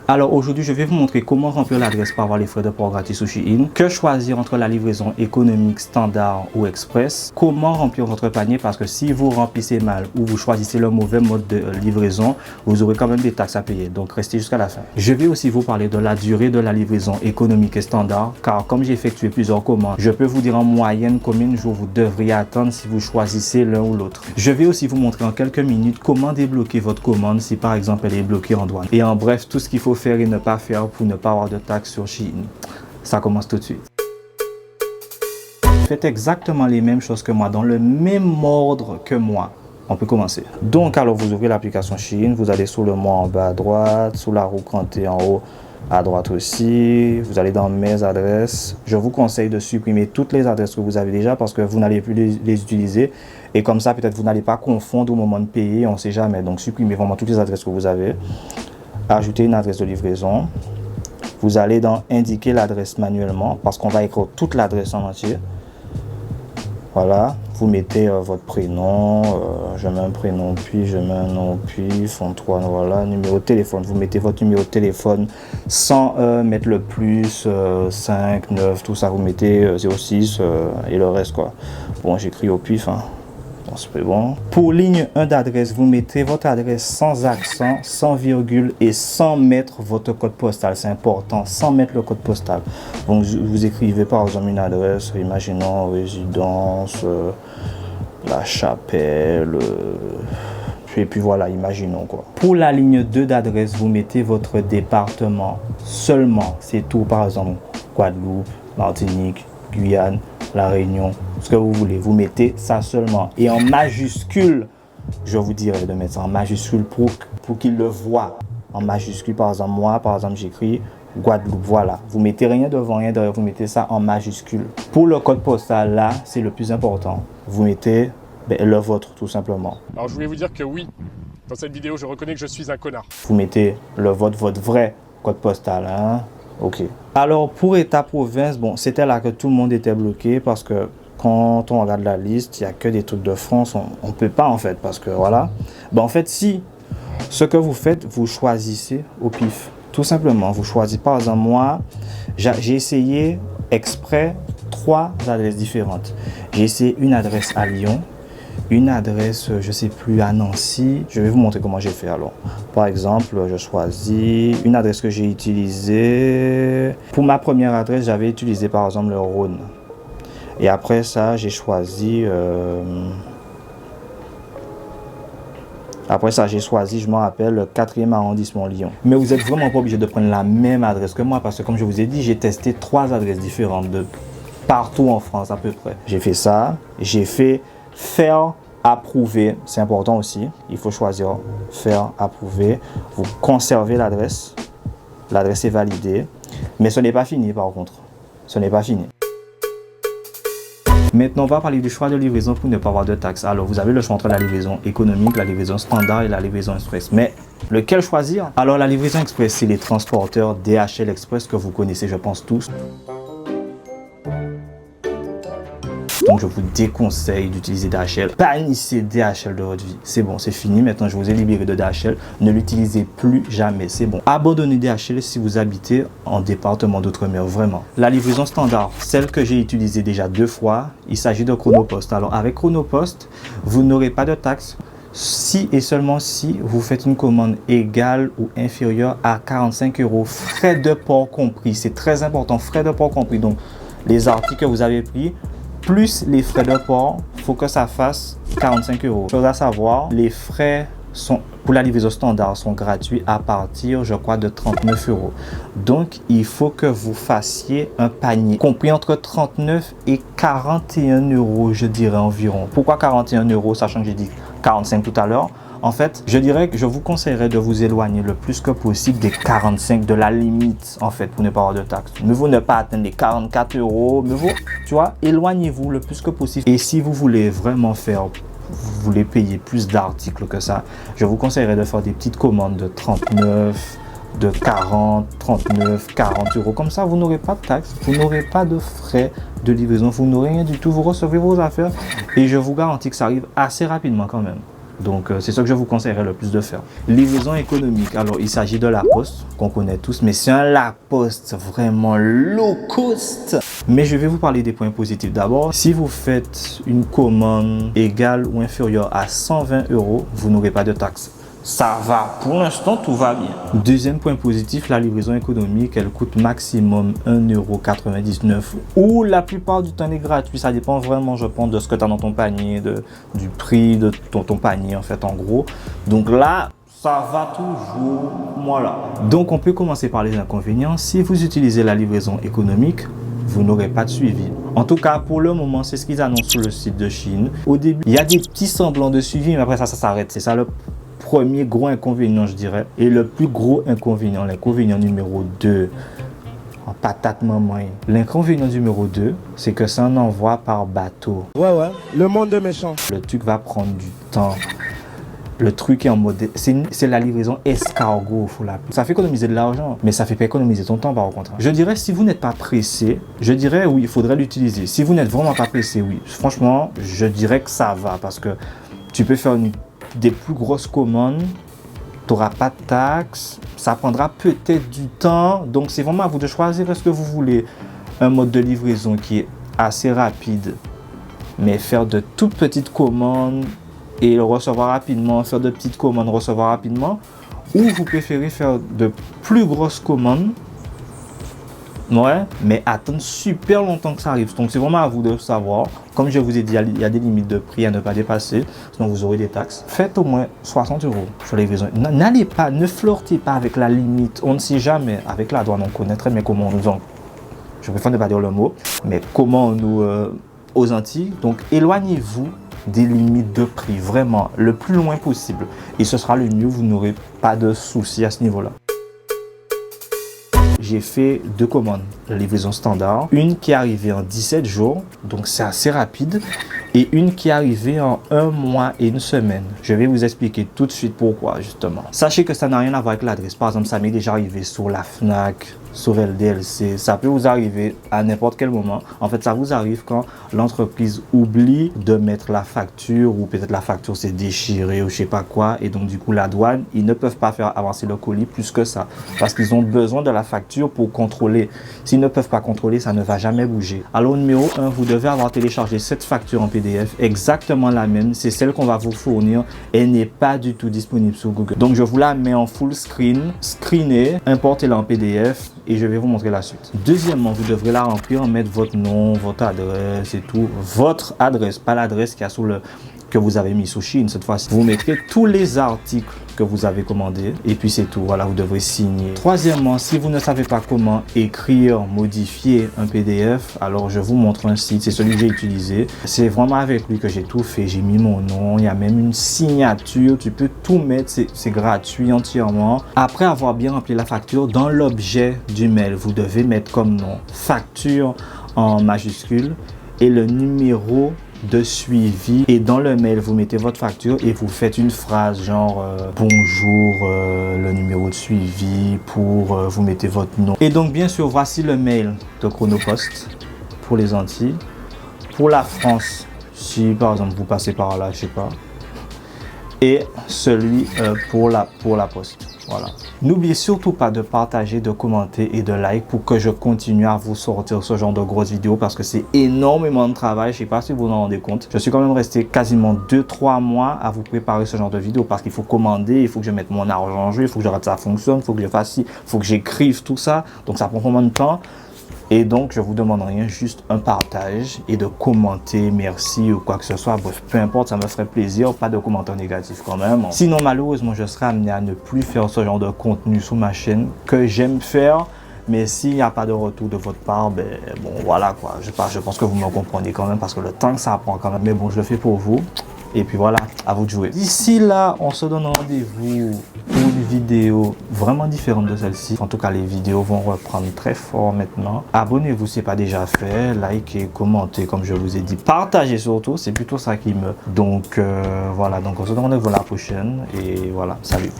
Alors aujourd'hui, je vais vous montrer comment remplir l'adresse pour avoir les frais de port gratuits sur Shein, que choisir entre la livraison économique, standard ou express, comment remplir votre panier parce que si vous remplissez mal ou vous choisissez le mauvais mode de livraison, vous aurez quand même des taxes à payer. Donc restez jusqu'à la fin. Je vais aussi vous parler de la durée de la livraison économique et standard car comme j'ai effectué plusieurs commandes, je peux vous dire en moyenne combien de jours vous devriez attendre si vous choisissez l'un ou l'autre. Je vais aussi vous montrer en quelques minutes comment débloquer votre commande si par exemple elle est bloquée en douane. Et en bref, tout ce qu'il faut faire et ne pas faire pour ne pas avoir de taxes sur Shein. Ça commence tout de suite. Faites exactement les mêmes choses que moi, dans le même ordre que moi. On peut commencer. Donc alors vous ouvrez l'application Shein, vous allez sur le mot en bas à droite, sous la roue crantée en haut à droite aussi, vous allez dans mes adresses. Je vous conseille de supprimer toutes les adresses que vous avez déjà parce que vous n'allez plus les utiliser et comme ça peut-être vous n'allez pas confondre au moment de payer, on ne sait jamais. Donc supprimez vraiment toutes les adresses que vous avez. Ajoutez une adresse de livraison. Vous allez dans indiquer l'adresse manuellement parce qu'on va écrire toute l'adresse en entier. Voilà, vous mettez votre prénom, je mets un prénom puis je mets un nom puis, fond 3, voilà, numéro de téléphone. Vous mettez votre numéro de téléphone sans mettre le plus, 5, 9, tout ça, vous mettez 06 et le reste quoi. Bon, j'écris au pif, hein. Bon, c'est bon. Pour ligne 1 d'adresse, vous mettez votre adresse sans accent, sans virgule et sans mettre votre code postal. C'est important, sans mettre le code postal. Donc, vous écrivez par exemple une adresse, imaginons résidence, La Chapelle, et puis voilà, imaginons quoi. Pour la ligne 2 d'adresse, vous mettez votre département seulement. C'est tout, par exemple, Guadeloupe, Martinique, Guyane, La Réunion, ce que vous voulez, vous mettez ça seulement. Et en majuscule, je vous dirais de mettre ça en majuscule pour qu'il le voit. En majuscule, par exemple, moi, par exemple, j'écris Guadeloupe, voilà. Vous mettez rien devant, rien derrière, vous mettez ça en majuscule. Pour le code postal, là, c'est le plus important. Vous mettez le vôtre, tout simplement. Alors, je voulais vous dire que oui, dans cette vidéo, je reconnais que je suis un connard. Vous mettez le vôtre, votre vrai code postal, hein. Ok. Alors pour État-province, bon, c'était là que tout le monde était bloqué parce que quand on regarde la liste, il n'y a que des trucs de France, on ne peut pas en fait parce que voilà. Ben, en fait, si ce que vous faites, vous choisissez au pif. Tout simplement, vous choisissez. Par exemple, moi, j'ai essayé exprès 3 adresses différentes. J'ai essayé une adresse à Lyon, une adresse, je sais plus, à Nancy. Je vais vous montrer comment j'ai fait alors. Par exemple, je choisis une adresse que j'ai utilisée. Pour ma première adresse, j'avais utilisé par exemple le Rhône. Et après ça, j'ai choisi... Après ça, j'ai choisi, je m'en rappelle, le 4e arrondissement Lyon. Mais vous n'êtes vraiment pas obligé de prendre la même adresse que moi parce que comme je vous ai dit, j'ai testé 3 adresses différentes de partout en France à peu près. J'ai fait ça, j'ai fait faire approuver, c'est important aussi. Il faut choisir faire approuver. Vous conservez l'adresse. L'adresse est validée. Mais ce n'est pas fini par contre. Ce n'est pas fini. Maintenant, on va parler du choix de livraison pour ne pas avoir de taxes. Alors, vous avez le choix entre la livraison économique, la livraison standard et la livraison express. Mais lequel choisir? Alors, la livraison express, c'est les transporteurs DHL Express que vous connaissez, je pense tous. Donc je vous déconseille d'utiliser DHL. Bannissez DHL de votre vie. C'est bon, c'est fini. Maintenant, je vous ai libéré de DHL. Ne l'utilisez plus jamais. C'est bon. Abandonnez DHL si vous habitez en département d'outre-mer. Vraiment. La livraison standard, celle que j'ai utilisée déjà 2 fois, il s'agit de Chronopost. Alors avec Chronopost, vous n'aurez pas de taxes si et seulement si vous faites une commande égale ou inférieure à 45 €. Frais de port compris. C'est très important. Frais de port compris. Donc les articles que vous avez pris, plus les frais de port, il faut que ça fasse 45 €. Chose à savoir, les frais pour la livraison standard sont gratuits à partir, je crois, de 39 €. Donc, il faut que vous fassiez un panier compris entre 39 et 41 €, je dirais environ. Pourquoi 41 €, sachant que j'ai dit 45 tout à l'heure? En fait, je dirais que je vous conseillerais de vous éloigner le plus que possible des 45, de la limite, en fait, pour ne pas avoir de taxes. Mieux vaut ne pas atteindre les 44 €, mieux vaut, tu vois, éloignez-vous le plus que possible. Et si vous voulez vraiment vous voulez payer plus d'articles que ça, je vous conseillerais de faire des petites commandes de 39, de 40, 39, 40 €. Comme ça, vous n'aurez pas de taxes, vous n'aurez pas de frais de livraison, vous n'aurez rien du tout. Vous recevez vos affaires et je vous garantis que ça arrive assez rapidement quand même. Donc c'est ce que je vous conseillerais le plus de faire. Livraison économique. Alors il s'agit de La Poste, qu'on connaît tous, mais c'est un La Poste vraiment low cost. Mais je vais vous parler des points positifs. D'abord, si vous faites une commande égale ou inférieure à 120 €, vous n'aurez pas de taxes. Ça va, pour l'instant, tout va bien. Deuxième point positif, la livraison économique, elle coûte maximum 1,99 € ou la plupart du temps, elle est gratuite. Ça dépend vraiment, je pense, de ce que tu as dans ton panier, du prix de ton panier, en fait, en gros. Donc là, ça va toujours, voilà. Donc, on peut commencer par les inconvénients. Si vous utilisez la livraison économique, vous n'aurez pas de suivi. En tout cas, pour le moment, c'est ce qu'ils annoncent sur le site de Shein. Au début, il y a des petits semblants de suivi, mais après ça s'arrête. C'est ça le premier gros inconvénient, je dirais. Et le plus gros inconvénient, l'inconvénient numéro 2, en patate maman. L'inconvénient numéro 2, c'est que ça en envoie par bateau. Ouais, le monde est méchant. Le truc va prendre du temps. Le truc est en mode... C'est la livraison escargot, faut l'appeler. Ça fait économiser de l'argent, mais ça fait pas économiser ton temps, par contre. Je dirais, si vous n'êtes pas pressé, je dirais oui, il faudrait l'utiliser. Si vous n'êtes vraiment pas pressé, oui. Franchement, je dirais que ça va, parce que tu peux faire des plus grosses commandes, tu n'auras pas de taxes, ça prendra peut-être du temps. Donc, c'est vraiment à vous de choisir. Est-ce que vous voulez un mode de livraison qui est assez rapide, mais faire de toutes petites commandes et le recevoir rapidement, faire de petites commandes, recevoir rapidement, ou vous préférez faire de plus grosses commandes, ouais, mais attendre super longtemps que ça arrive. Donc c'est vraiment à vous de savoir. Comme je vous ai dit, il y a des limites de prix à ne pas dépasser, sinon vous aurez des taxes. Faites au moins 60 € sur les livraisons. N'allez pas, ne flirtez pas avec la limite. On ne sait jamais. Avec la douane, on connaît très bien comment on nous en... Je préfère ne pas dire le mot, mais comment on nous... aux Antilles. Donc éloignez-vous des limites de prix, vraiment, le plus loin possible. Et ce sera le mieux, vous n'aurez pas de soucis à ce niveau-là. J'ai fait 2 commandes de livraison standard. Une qui est arrivée en 17 jours, donc c'est assez rapide. Et une qui est arrivée en 1 mois et 1 semaine. Je vais vous expliquer tout de suite pourquoi, justement. Sachez que ça n'a rien à voir avec l'adresse. Par exemple, ça m'est déjà arrivé sur la Fnac, sur LDLC. Ça peut vous arriver à n'importe quel moment. En fait, ça vous arrive quand l'entreprise oublie de mettre la facture, ou peut-être la facture s'est déchirée ou je sais pas quoi. Et donc, du coup, la douane, ils ne peuvent pas faire avancer le colis plus que ça. Parce qu'ils ont besoin de la facture pour contrôler. S'ils ne peuvent pas contrôler, ça ne va jamais bouger. Alors, numéro 1, vous devez avoir téléchargé cette facture en PDF, exactement la même. C'est celle qu'on va vous fournir. Elle n'est pas du tout disponible sur Google. Donc, je vous la mets en full screen, screenée, importez-la en PDF. Et je vais vous montrer la suite. Deuxièmement, vous devrez la remplir, mettre votre nom, votre adresse et tout. Votre adresse, pas l'adresse qu'il y a sur le... que vous avez mis sur Shein cette fois-ci. Vous mettrez tous les articles que vous avez commandés et puis c'est tout. Voilà, vous devrez signer. Troisièmement, si vous ne savez pas comment écrire, modifier un PDF, alors je vous montre un site. C'est celui que j'ai utilisé. C'est vraiment avec lui que j'ai tout fait. J'ai mis mon nom. Il y a même une signature. Tu peux tout mettre. C'est gratuit entièrement. Après avoir bien rempli la facture, dans l'objet du mail, vous devez mettre comme nom facture en majuscule et le numéro de suivi, et dans le mail vous mettez votre facture et vous faites une phrase genre bonjour, le numéro de suivi, pour vous mettez votre nom. Et donc bien sûr, voici le mail de Chronopost pour les Antilles. Pour la France, si par exemple vous passez par là, je sais pas, et celui pour la poste. Voilà. N'oubliez surtout pas de partager, de commenter et de like pour que je continue à vous sortir ce genre de grosses vidéos, parce que c'est énormément de travail. Je sais pas si vous vous en rendez compte. Je suis quand même resté quasiment 2-3 mois à vous préparer ce genre de vidéo, parce qu'il faut commander, il faut que je mette mon argent en jeu, il faut que je regarde ça fonctionne, il faut que je fasse ci, il faut que j'écrive tout ça. Donc ça prend vraiment de temps. Et donc, je vous demande rien, juste un partage et de commenter, merci ou quoi que ce soit. Bref, peu importe, ça me ferait plaisir. Pas de commentaires négatifs quand même. Sinon, malheureusement, je serai amené à ne plus faire ce genre de contenu sur ma chaîne que j'aime faire. Mais s'il n'y a pas de retour de votre part, ben bon, voilà quoi. Je pense que vous me comprenez quand même, parce que le temps que ça prend quand même. Mais bon, je le fais pour vous. Et puis voilà, à vous de jouer. D'ici là, on se donne rendez-vous pour une vidéo vraiment différente de celle-ci. En tout cas, les vidéos vont reprendre très fort maintenant. Abonnez-vous si ce n'est pas déjà fait. Likez, commentez, comme je vous ai dit. Partagez surtout, c'est plutôt ça qui me... Donc voilà, donc on se donne rendez-vous la prochaine. Et voilà, salut.